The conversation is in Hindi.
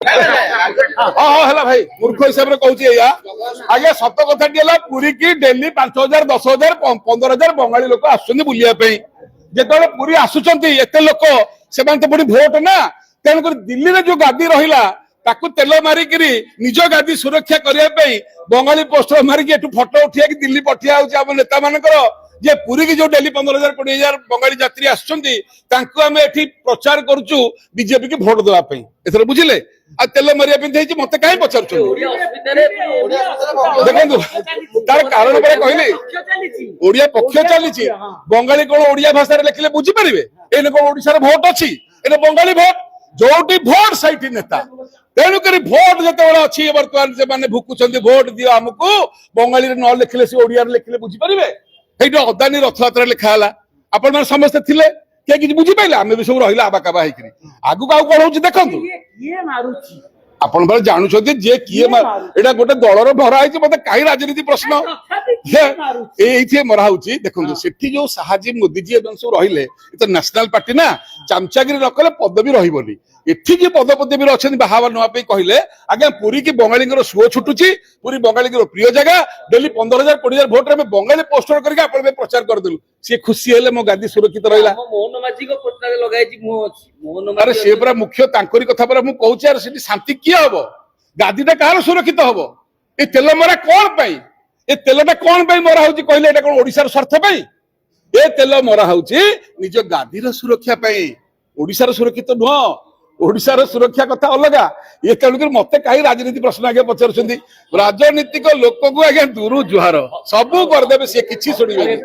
हाँ है भाई मूर्ख हिसाब से कहूँ आगे सत कथा पुरी की डेली 5,000 10,000 15,000 बंगाली लोक आसुच्च बुलाई जो पुरी आसुंच एत लोक से पुणी भोट ना तेणुक दिल्ली में जो गादी रहा ताकू तेल मारिक निज गादी सुरक्षा करने बंगाली पोस्टर मारिक एठू फटो उठा दिल्ली पठिया होम नेता मानकर जे पुरी की जो डेली 15,000 20,000 बंगाली यात्री आम प्रचार करुचु बीजेपी की भोट देवाई एथर बुझिले आ तेल मारे मत कहीं पचार देखो तार कारण कहली ओडिया पक्ष चली बंगाली कौन ओडिया भाषा लिखिले बुझीपारे ये कौन ओडिशा भोट अच्छी ये बंगाली भोट जोटी भोट सैठी नेता तेणुक भोट जो अच्छी बर्तमान से भुकुंट भोट दियो आमको बंगाली न लिखिले से ओडिया लिखिले बुझीपारे ये अदानी रथयात्रा लिखाला आपण मैंने समस्ते थे किए किसी बुझीपारे आम भी सब रहा आबाकाबा आगू आउ कौन हो देखो आपण मैंने जानुंट जे किए यहाँ गोटे दलर भरा मत कहीं राजनीति प्रश्न ये मरा देखो से जो साहाजी मोदीजी सब रही तो नेशनल पार्टी ना चामचागिरी न कले पदवी रही एठी जे पद पदवी अच्छा बाहा नापी कहले आज्ञा पुरी की बंगाली सुओ छुटुची पुरी बंगाली प्रिय जगह डेली 15,000 20,000 भोट में बंगाली पोस्टर करके प्रचार करदेलु सी खुशी हेले मो गादी सुरक्षित रहा अरे सी पूरा मुख्य तांकरी कथा पर मु कहूची यार सेठी शांति किए हम गादीटा कहार सुरक्षित हम ये तेल मरा कौन पाई ये तेलटा कौन पाई मरा होची कहले एटा कोन ओडिसा रो स्वार्थ पाई ये तेल मरा होची निज गादीर सुरक्षा पाई ओडिसा रो सुरक्षित नुह ओडिशा रो सुरक्षा कथा अलगा ये तेणुक मत कहीं राजनीति प्रश्न आगे पचार राजनीतिक लोक को आगे दूर जुहार सबू करदे सी कि शुणे।